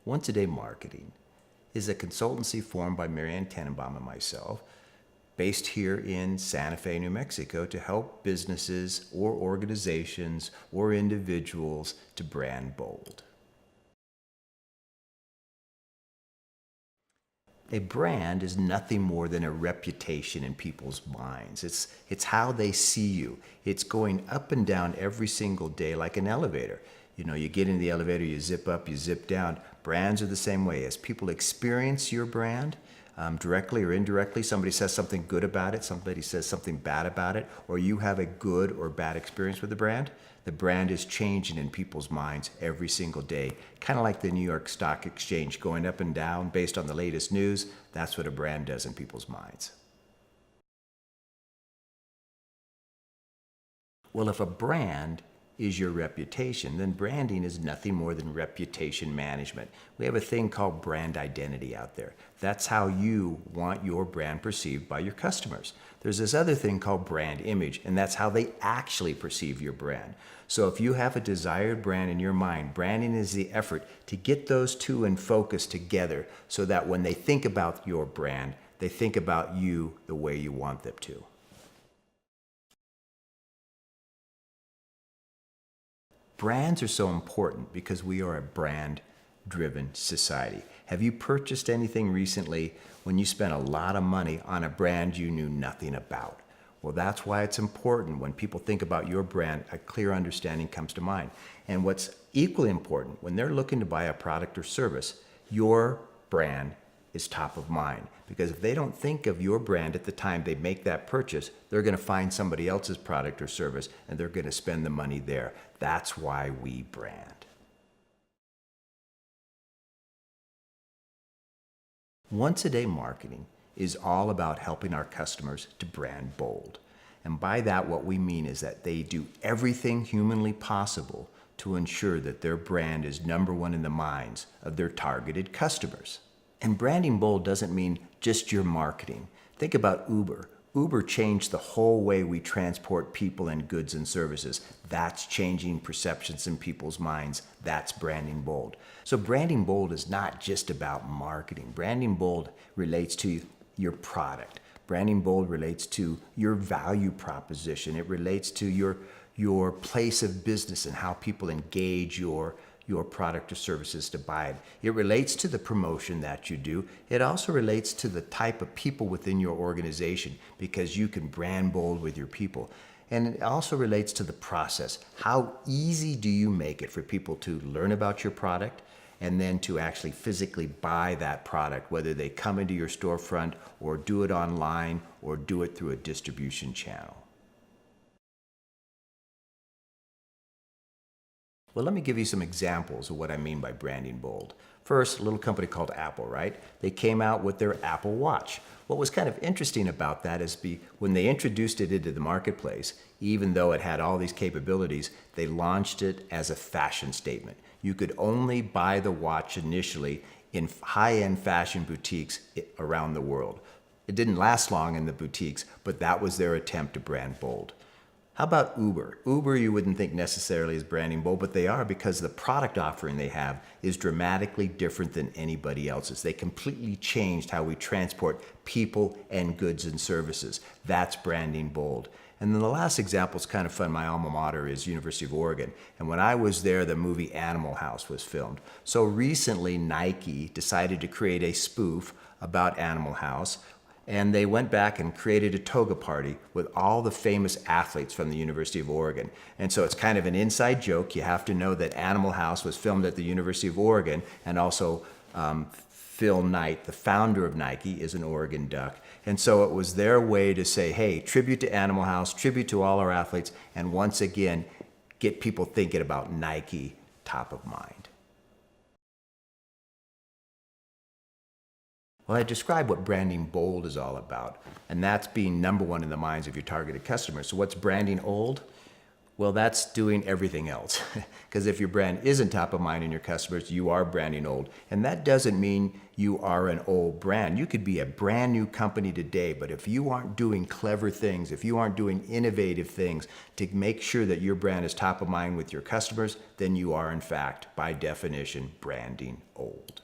Once a Day Marketing is a consultancy formed by Marianne Tenenbaum and myself, based here in Santa Fe, New Mexico, to help businesses or organizations or individuals to brand bold. A brand is nothing more than a reputation in people's minds. It's how they see you. It's going up and down every single day like an elevator. You know, you get in the elevator, you zip up, you zip down. Brands are the same way. As people experience your brand, directly or indirectly, somebody says something good about it, somebody says something bad about it, or you have a good or bad experience with the brand is changing in people's minds every single day. Kind of like the New York Stock Exchange going up and down based on the latest news. That's what a brand does in people's minds. Well, if a brand is your reputation, then branding is nothing more than reputation management. We have a thing called brand identity out there. That's how you want your brand perceived by your customers. There's this other thing called brand image, and that's how they actually perceive your brand. So if you have a desired brand in your mind, branding is the effort to get those two in focus together so that when they think about your brand, they think about you the way you want them to. Brands are so important because we are a brand-driven society. Have you purchased anything recently when you spent a lot of money on a brand you knew nothing about? Well, that's why it's important when people think about your brand, a clear understanding comes to mind. And what's equally important, when they're looking to buy a product or service, your brand is top of mind. Because if they don't think of your brand at the time they make that purchase, they're going to find somebody else's product or service and they're going to spend the money there. That's why we brand. Once a Day Marketing is all about helping our customers to brand bold. And by that, what we mean is that they do everything humanly possible to ensure that their brand is number one in the minds of their targeted customers. And branding bold doesn't mean just your marketing. Think about Uber. Uber changed the whole way we transport people and goods and services. That's changing perceptions in people's minds. That's branding bold. So branding bold is not just about marketing. Branding bold relates to your product. Branding bold relates to your value proposition. It relates to your place of business and how people engage your product or services to buy it. It relates to the promotion that you do. It also relates to the type of people within your organization because you can brand bold with your people. And it also relates to the process. How easy do you make it for people to learn about your product and then to actually physically buy that product, whether they come into your storefront or do it online or do it through a distribution channel? Well, let me give you some examples of what I mean by branding bold. First, a little company called Apple, right? They came out with their Apple Watch. What was kind of interesting about that is when they introduced it into the marketplace, even though it had all these capabilities, they launched it as a fashion statement. You could only buy the watch initially in high-end fashion boutiques around the world. It didn't last long in the boutiques, but that was their attempt to brand bold. How about Uber? Uber you wouldn't think necessarily is branding bold, but they are because the product offering they have is dramatically different than anybody else's. They completely changed how we transport people and goods and services. That's branding bold. And then the last example is kind of fun. My alma mater is University of Oregon. And when I was there, the movie Animal House was filmed. So recently, Nike decided to create a spoof about Animal House. And they went back and created a toga party with all the famous athletes from the University of Oregon. And so it's kind of an inside joke. You have to know that Animal House was filmed at the University of Oregon, and also Phil Knight, the founder of Nike, is an Oregon Duck. And so it was their way to say, hey, tribute to Animal House, tribute to all our athletes, and once again, get people thinking about Nike top of mind. Well, I described what branding bold is all about, and that's being number one in the minds of your targeted customers. So what's branding old? Well, that's doing everything else. Because if your brand isn't top of mind in your customers, you are branding old. And that doesn't mean you are an old brand. You could be a brand new company today, but if you aren't doing clever things, if you aren't doing innovative things to make sure that your brand is top of mind with your customers, then you are, in fact, by definition, branding old.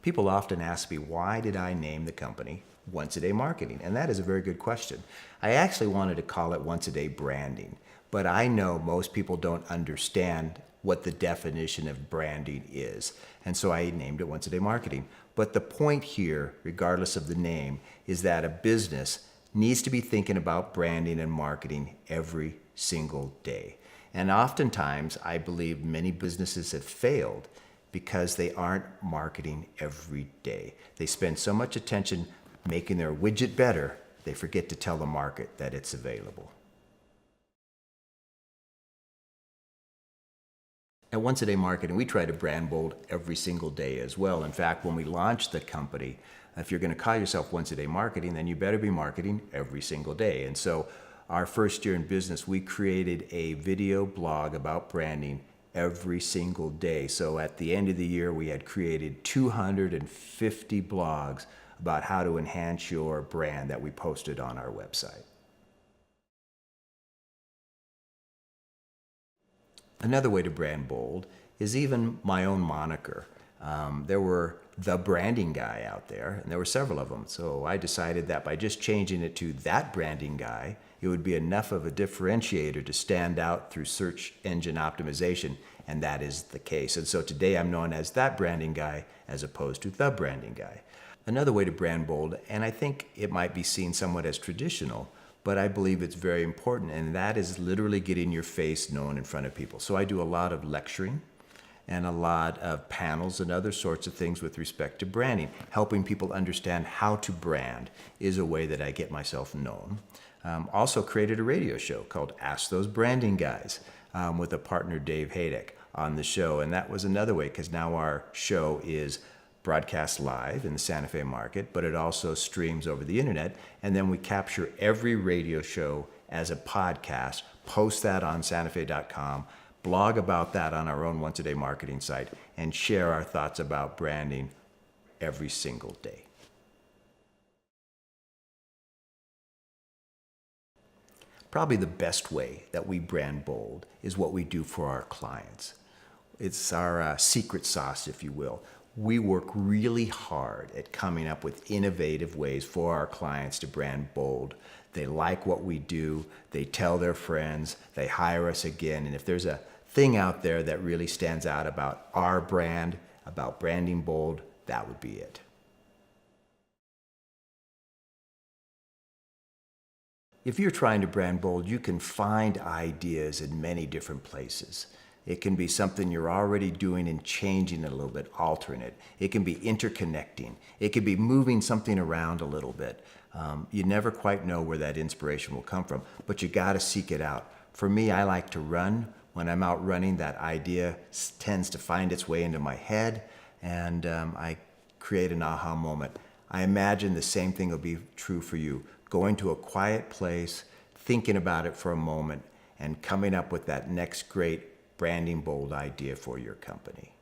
People often ask me, why did I name the company Once a Day Marketing? And that is a very good question. I actually wanted to call it Once a Day Branding, but I know most people don't understand what the definition of branding is. And so I named it Once a Day Marketing. But the point here, regardless of the name, is that a business needs to be thinking about branding and marketing every single day. And oftentimes, I believe many businesses have failed because they aren't marketing every day. They spend so much attention making their widget better, they forget to tell the market that it's available. At Once a Day Marketing, we try to brand bold every single day as well. In fact, when we launched the company, if you're going to call yourself Once a Day Marketing, then you better be marketing every single day. And so our first year in business, we created a video blog about branding every single day. So at the end of the year, we had created 250 blogs about how to enhance your brand that we posted on our website. Another way to brand bold is even my own moniker. There were the branding guy out there, and there were several of them. So I decided that by just changing it to that branding guy, it would be enough of a differentiator to stand out through search engine optimization, and that is the case. And so today I'm known as that branding guy as opposed to the branding guy. Another way to brand bold, and I think it might be seen somewhat as traditional, but I believe it's very important, and that is literally getting your face known in front of people. So I do a lot of lecturing and a lot of panels and other sorts of things with respect to branding. Helping people understand how to brand is a way that I get myself known. Also created a radio show called Ask Those Branding Guys with a partner, Dave Haydick, on the show. And that was another way, because now our show is broadcast live in the Santa Fe market, but it also streams over the internet. And then we capture every radio show as a podcast, post that on santafe.com, blog about that on our own Once a Day Marketing site, and share our thoughts about branding every single day. Probably the best way that we brand bold is what we do for our clients. It's our secret sauce, if you will. We work really hard at coming up with innovative ways for our clients to brand bold. They like what we do, they tell their friends, they hire us again, and if there's a thing out there that really stands out about our brand, about branding bold, that would be it. If you're trying to brand bold, you can find ideas in many different places. It can be something you're already doing and changing it a little bit, altering it. It can be interconnecting. It can be moving something around a little bit. You never quite know where that inspiration will come from, but you got to seek it out. For me, I like to run. When I'm out running, that idea tends to find its way into my head, and I create an aha moment. I imagine the same thing will be true for you. Going to a quiet place, thinking about it for a moment, and coming up with that next great branding bold idea for your company.